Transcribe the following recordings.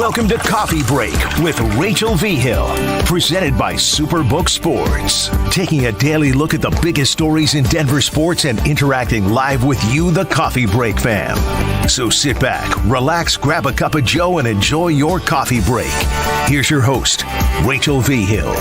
Welcome to Coffee Break with Rachel V. Hill, presented by Superbook Sports. Taking a daily look at the biggest stories in Denver sports and interacting live with you, the Coffee Break fam. So sit back, relax, grab a cup of joe, and enjoy your coffee break. Here's your host, Rachel V. Hill.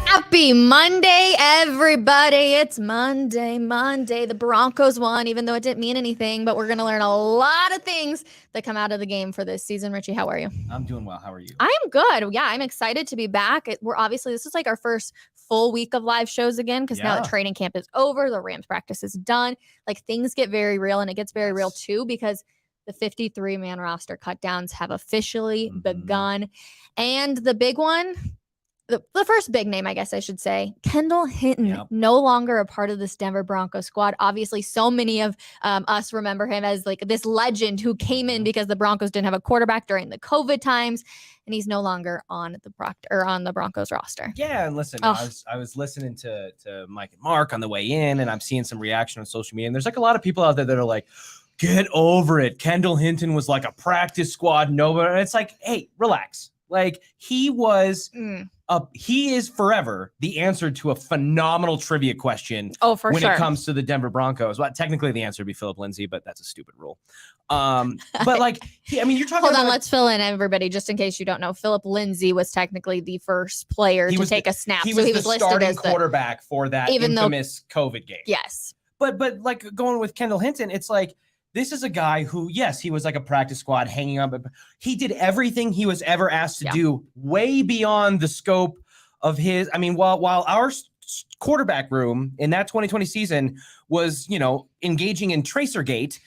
Happy Monday, everybody. It's Monday. The Broncos won, even though it didn't mean anything, but we're going to learn a lot of things that come out of the game for this season. Richie, how are you? I'm doing well. How are you? I am good. Yeah, I'm excited to be back. This is like our first full week of live shows again, because now that training camp is over, the Rams practice is done. Like, things get very real, and it gets very real too, because the 53-man roster cutdowns have officially begun. And the big one, the first big name, I guess I should say, Kendall Hinton, no longer a part of this Denver Broncos squad. Obviously, so many of us remember him as like this legend who came in because the Broncos didn't have a quarterback during the COVID times, and he's no longer on the Broncos roster. Yeah, and listen, I was listening to Mike and Mark on the way in, and I'm seeing some reaction on social media, and there's like a lot of people out there that are like, get over it. Kendall Hinton was like a practice squad. And it's like, hey, relax. Like, he was he is forever the answer to a phenomenal trivia question when it comes to the Denver Broncos. Well, technically the answer would be Philip Lindsay, but that's a stupid rule. But like, you're talking Hold on, let's fill in everybody, just in case you don't know. Philip Lindsay was technically the first player to take a snap. He was the starting quarterback for that infamous COVID game. Yes. But like, going with Kendall Hinton, it's like, this is a guy who, yes, he was like a practice squad hanging up. He did everything he was ever asked to do, way beyond the scope of his. I mean, while our quarterback room in that 2020 season was, engaging in Tracergate,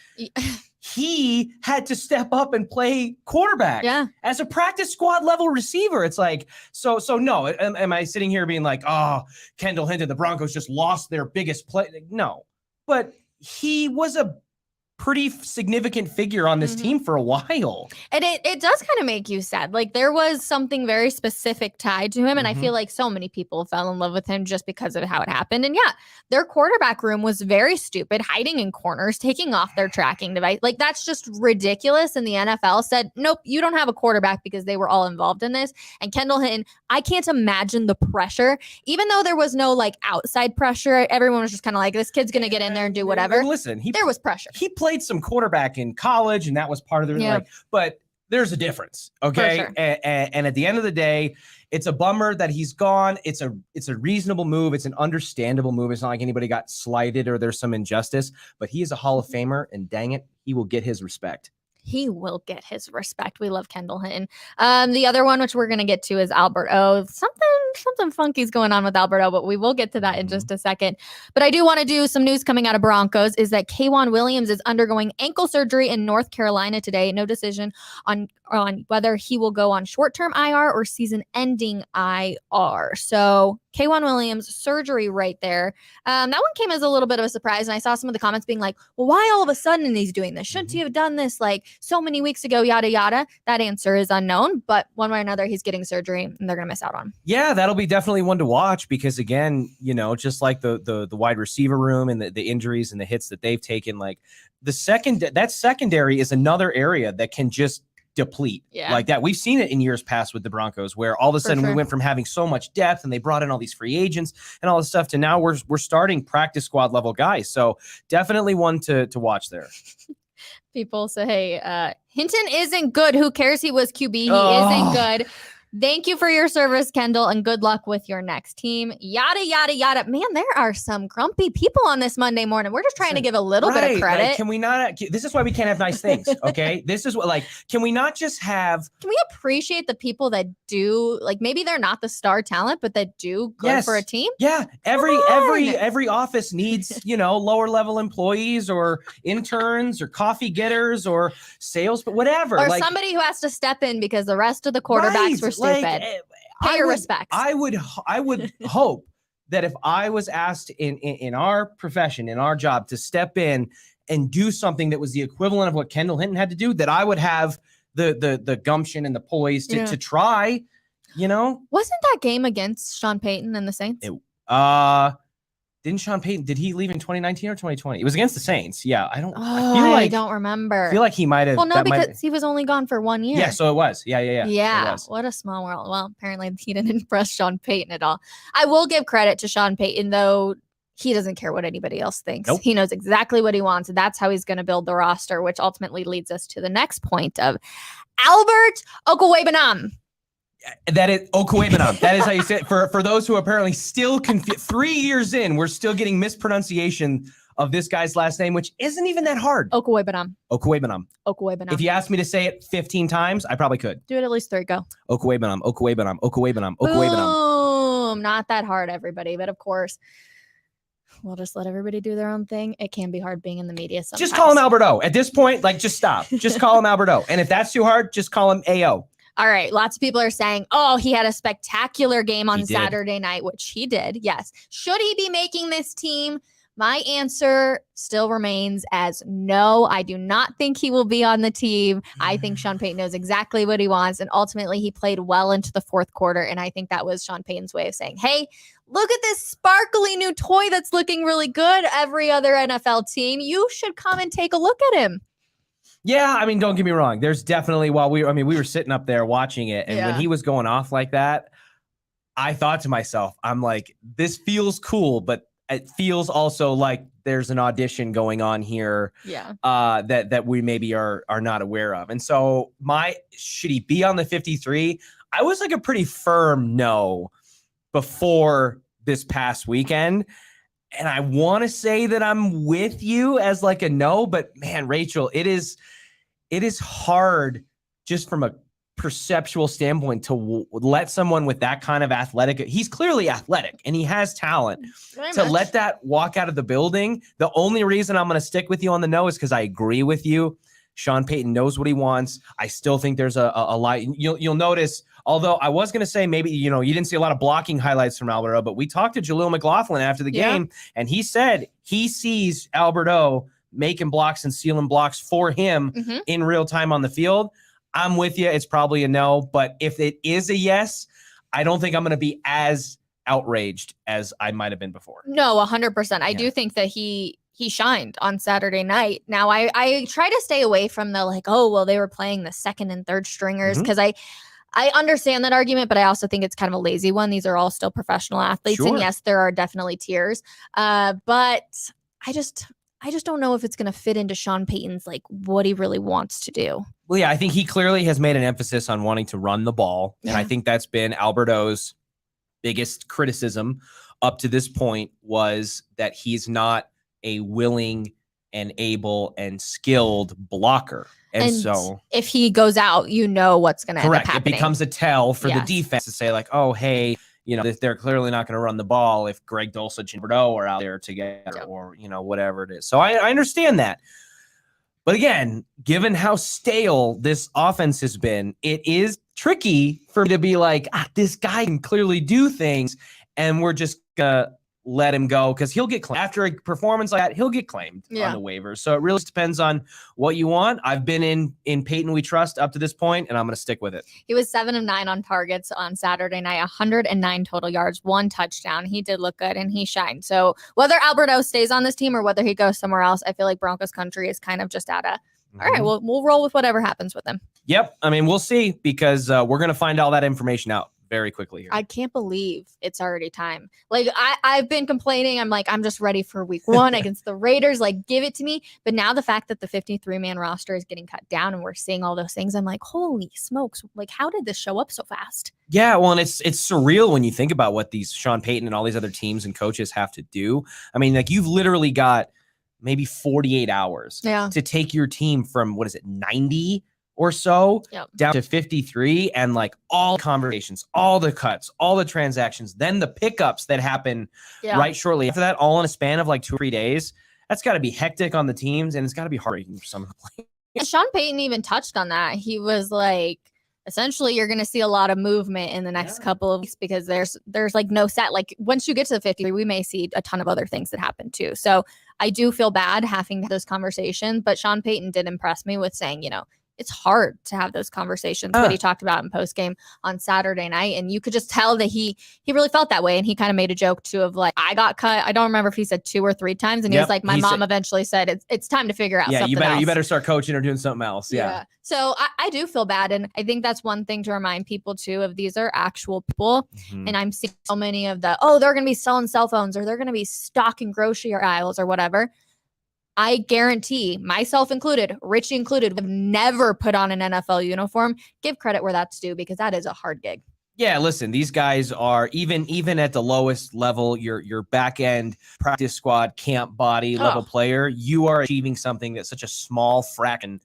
he had to step up and play quarterback as a practice squad level receiver. It's like, so no, am I sitting here being like, oh, Kendall Hinton, the Broncos just lost their biggest play? No, but he was a pretty significant figure on this team for a while. And it does kind of make you sad. Like, there was something very specific tied to him, and I feel like so many people fell in love with him just because of how it happened. And their quarterback room was very stupid, hiding in corners, taking off their tracking device. Like, that's just ridiculous. And the NFL said, nope, you don't have a quarterback, because they were all involved in this. And Kendall Hinton, I can't imagine the pressure, even though there was no like outside pressure. Everyone was just kind of like, this kid's going to get in there and do whatever. And listen, there was pressure. He played some quarterback in college, and that was part of the but there's a difference, okay? Sure. And at the end of the day, it's a bummer that he's gone. It's a reasonable move. It's an understandable move. It's not like anybody got slighted or there's some injustice, but he is a Hall of Famer, and dang it, he will get his respect. He will get his respect. We love Kendall Hinton. The other one, which we're going to get to, is Albert O. Something funky's going on with Albert O, but we will get to that in just a second. But I do want to do some news coming out of Broncos, is that K'Wan Williams is undergoing ankle surgery in North Carolina today. No decision on whether he will go on short-term IR or season-ending IR. So K'Wan Williams, surgery right there. That one came as a little bit of a surprise, and I saw some of the comments being like, well, why all of a sudden he's doing this? Shouldn't he have done this like so many weeks ago, yada, yada? That answer is unknown, but one way or another, he's getting surgery, and they're going to miss out on. Yeah, that'll be definitely one to watch, because again, just like the wide receiver room and the injuries and the hits that they've taken, like that secondary is another area that can just deplete like that. We've seen it in years past with the Broncos, where all of a sudden we went from having so much depth, and they brought in all these free agents and all this stuff, to now we're starting practice squad level guys. So definitely one to watch there. People say, hey, Hinton isn't good. Who cares? He was QB. He isn't good. Thank you for your service, Kendall, and good luck with your next team. Yada, yada, yada. Man, there are some grumpy people on this Monday morning. We're just trying to give a little bit of credit. Like, can we not? This is why we can't have nice things, okay? This is what, can we not just have? Can we appreciate the people that do, like, maybe they're not the star talent, but that do good for a team? Yeah, every office needs, lower level employees or interns or coffee getters or sales, but whatever. Or somebody who has to step in because the rest of the quarterbacks were stupid. Pay your respects. I would hope that if I was asked in our profession, in our job, to step in and do something that was the equivalent of what Kendall Hinton had to do, that I would have the gumption and the poise to try, Wasn't that game against Sean Payton and the Saints? didn't Sean Payton, did he leave in 2019 or 2020? It was against the Saints. Yeah. I don't remember. I feel like he might have. Well, no, because he was only gone for 1 year. Yeah, so it was. Yeah. Yeah. What a small world. Well, apparently he didn't impress Sean Payton at all. I will give credit to Sean Payton, though. He doesn't care what anybody else thinks. Nope. He knows exactly what he wants. And that's how he's going to build the roster, which ultimately leads us to the next point of Albert Okwuegbunam. That is Okwuegbunam. That is how you say it. For those who are apparently still confused, 3 years in, we're still getting mispronunciation of this guy's last name, which isn't even that hard. Okwuegbunam. If you asked me to say it 15 times, I probably could. Do it at least 3. Go. Okwuegbunam. Boom. Not that hard, everybody. But of course, we'll just let everybody do their own thing. It can be hard being in the media sometimes. Just call him Albert O. At this point, just stop. Just call him Albert O. And if that's too hard, just call him AO. All right. Lots of people are saying, oh, he had a spectacular game on Saturday night, which he did. Yes. Should he be making this team? My answer still remains as no. I do not think he will be on the team. I think Sean Payton knows exactly what he wants. And ultimately, he played well into the fourth quarter. And I think that was Sean Payton's way of saying, hey, look at this sparkly new toy that's looking really good. Every other NFL team, you should come and take a look at him. Yeah, I mean, don't get me wrong. There's definitely, we were sitting up there watching it, and when he was going off like that, I thought to myself, I'm like, this feels cool, but it feels also like there's an audition going on here that we maybe are not aware of. And so should he be on the 53? I was like a pretty firm no before this past weekend. And I want to say that I'm with you as like a no, but man, Rachel, it is hard just from a perceptual standpoint to let someone with that kind of he's clearly athletic and he has talent let that walk out of the building. The only reason I'm going to stick with you on the no is because I agree with you. Sean Payton knows what he wants. I still think there's a lot. You'll notice, although I was going to say maybe, you didn't see a lot of blocking highlights from Albert O, but we talked to Jaleel McLaughlin after the game, and he said he sees Albert O making blocks and sealing blocks for him in real time on the field. I'm with you. It's probably a no, but if it is a yes, I don't think I'm going to be as outraged as I might have been before. No, 100%. I do think that he shined on Saturday night. Now, I try to stay away from the they were playing the second and third stringers because I understand that argument, but I also think it's kind of a lazy one. These are all still professional athletes. Sure. And yes, there are definitely tiers. But I just don't know if it's going to fit into Sean Payton's what he really wants to do. Well, yeah, I think he clearly has made an emphasis on wanting to run the ball. And I think that's been Albert O's biggest criticism up to this point was that he's not a willing and able and skilled blocker. And so if he goes out, what's going to end up happening. It becomes a tell for the defense to say oh, hey, they're clearly not going to run the ball if Greg Dulcich and Bordeaux are out there together or, whatever it is. So I understand that. But again, given how stale this offense has been, it is tricky for me to be like, this guy can clearly do things and we're just going to let him go because he'll get claimed. After a performance like that, he'll get claimed on the waivers. So it really depends on what you want. I've been in Payton We Trust up to this point, and I'm going to stick with it. He was 7 of 9 on targets on Saturday night, 109 total yards, 1 touchdown. He did look good, and he shined. So whether Albert O stays on this team or whether he goes somewhere else, I feel like Broncos country is kind of just at a, all right, we'll roll with whatever happens with him. Yep. I mean, we'll see because we're going to find all that information out very quickly here. I can't believe it's already time. I've been complaining. I'm just ready for week 1 against the Raiders. Give it to me. But now the fact that the 53-man roster is getting cut down and we're seeing all those things, I'm like, holy smokes. How did this show up so fast? Yeah, well, and it's surreal when you think about what these Sean Payton and all these other teams and coaches have to do. I mean, you've literally got maybe 48 hours to take your team from, 90 or so down to 53 and all conversations, all the cuts, all the transactions, then the pickups that happen right shortly after that, all in a span of 2 or 3 days. That's got to be hectic on the teams and it's got to be heartbreaking for some of the players. Sean Payton even touched on that. He was essentially you're going to see a lot of movement in the next couple of weeks because there's no set. Once you get to the 53, we may see a ton of other things that happen too. So I do feel bad having those conversations, but Sean Payton did impress me with saying, it's hard to have those conversations. What he talked about in postgame on Saturday night. And you could just tell that he really felt that way. And he kind of made a joke too of like, I got cut. I don't remember if he said 2 or 3 times. And he was like, my mom eventually said, it's time to figure out something else. You better start coaching or doing something else. Yeah. So I do feel bad. And I think that's one thing to remind people too of these are actual people. And I'm seeing so many of they're going to be selling cell phones or they're going to be stocking grocery aisles or whatever. I guarantee, myself included, Richie included, have never put on an NFL uniform. Give credit where that's due because that is a hard gig. Yeah, listen, these guys are even at the lowest level, your back end practice squad, camp body level player. You are achieving something that such a small fraction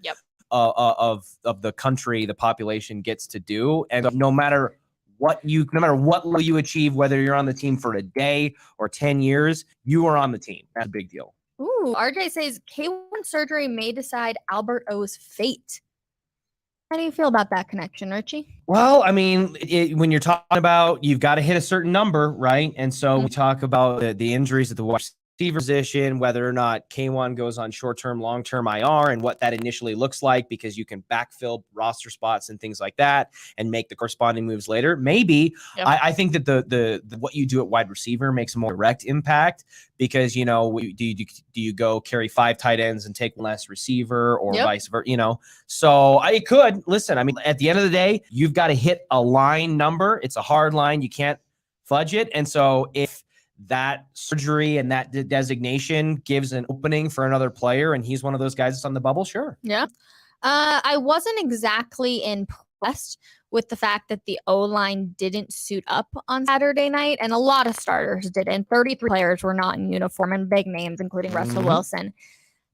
of the country, the population gets to do, and no matter what level you achieve, whether you're on the team for a day or 10 years, you are on the team. That's a big deal. Ooh, RJ says K1 surgery may decide Albert O's fate. How do you feel about that connection, Richie? Well, I mean, when you're talking about you've got to hit a certain number, right? And so we talk about the injuries at the wide receiver position, whether or not K1 goes on short-term, long-term IR, and what that initially looks like, because you can backfill roster spots and things like that and make the corresponding moves later. Maybe I think that the what you do at wide receiver makes a more direct impact because, do you go carry 5 tight ends and take one less receiver or vice versa, So I could listen. I mean, at the end of the day, you've got to hit a line number. It's a hard line. You can't fudge it. And so if that surgery and that designation gives an opening for another player and he's one of those guys that's on the bubble, sure. Yeah. I wasn't exactly impressed with the fact that the O-line didn't suit up on Saturday night, and a lot of starters didn't. 33 players were not in uniform, and big names, including Russell Wilson.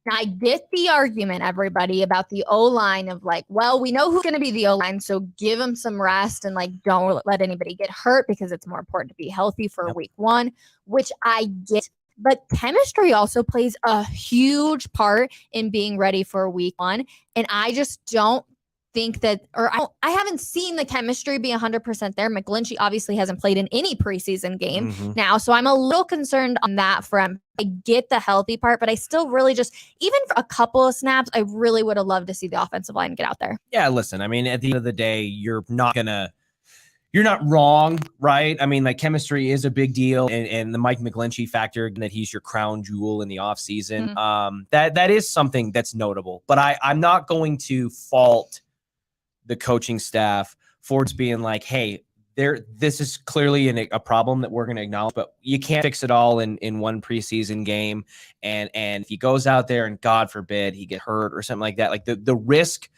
Now, I get the argument, everybody, about the O-line of like, well, we know who's going to be the O-line, so give them some rest and like don't let anybody get hurt because it's more important to be healthy for week 1, which I get. But chemistry also plays a huge part in being ready for week 1. And I just don't think that, or I haven't seen the chemistry be 100% there. McGlinchey obviously hasn't played in any preseason game now, so I'm a little concerned on that front. I get the healthy part, but I still really just, even for a couple of snaps, I really would have loved to see the offensive line get out there. Yeah, listen, I mean, at the end of the day, you're not wrong, right? I mean, like chemistry is a big deal, and the Mike McGlinchey factor, that he's your crown jewel in the offseason. That is something that's notable, but I'm not going to fault the coaching staff for being like, hey, this is clearly a problem that we're going to acknowledge, but you can't fix it all in one preseason game. And if he goes out there and God forbid he get hurt or something like that, like the risk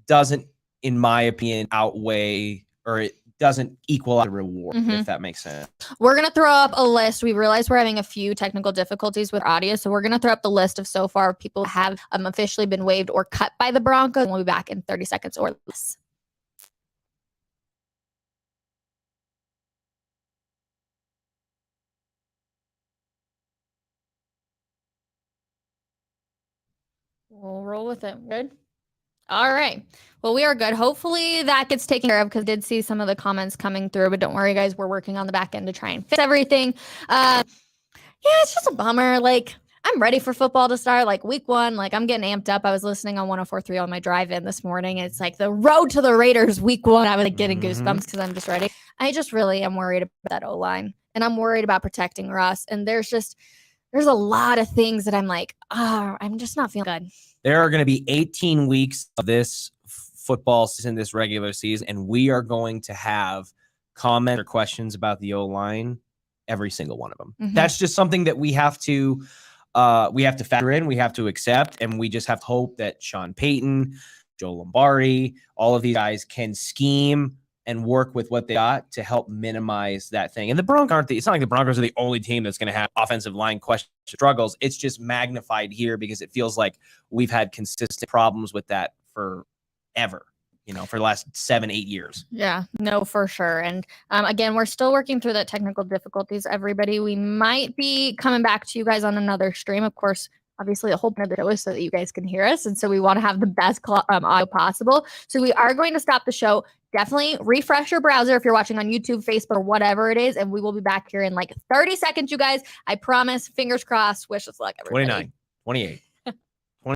doesn't, in my opinion, outweigh, or it doesn't equal out the reward, if that makes sense. We're going to throw up a list. We realize we're having a few technical difficulties with audio, so we're going to throw up the list of so far people have officially been waived or cut by the Broncos. We'll be back in 30 seconds or less. We'll roll with it. Good. All right. Well, we are good. Hopefully that gets taken care of because I did see some of the comments coming through, but don't worry, guys. We're working on the back end to try and fix everything. Yeah, it's just a bummer. Like, I'm ready for football to start, like week 1. Like, I'm getting amped up. I was listening on 104.3 on my drive-in this morning. It's like the road to the Raiders week 1. I was like getting goosebumps because I'm just ready. I just really am worried about that O-line, and I'm worried about protecting Russ. And there's a lot of things that I'm like, I'm just not feeling good. There are going to be 18 weeks of this football season, this regular season, and we are going to have comments or questions about the O-line, every single one of them. That's just something that we have to factor in, we have to accept, and we just have to hope that Sean Payton, Joe Lombardi, all of these guys can scheme and work with what they got to help minimize that thing. And the Broncos it's not like the Broncos are the only team that's going to have offensive line struggles. It's just magnified here because it feels like we've had consistent problems with that forever, for the last 7-8 years. Yeah, no, for sure. And again, we're still working through the technical difficulties, everybody. We might be coming back to you guys on another stream. Of course, obviously the whole point of the show is so that you guys can hear us. And so we want to have the best audio possible. So we are going to stop the show. Definitely refresh your browser if you're watching on YouTube, Facebook, or whatever it is. And we will be back here in like 30 seconds, you guys. I promise. Fingers crossed. Wish us luck, everybody. 29, 28.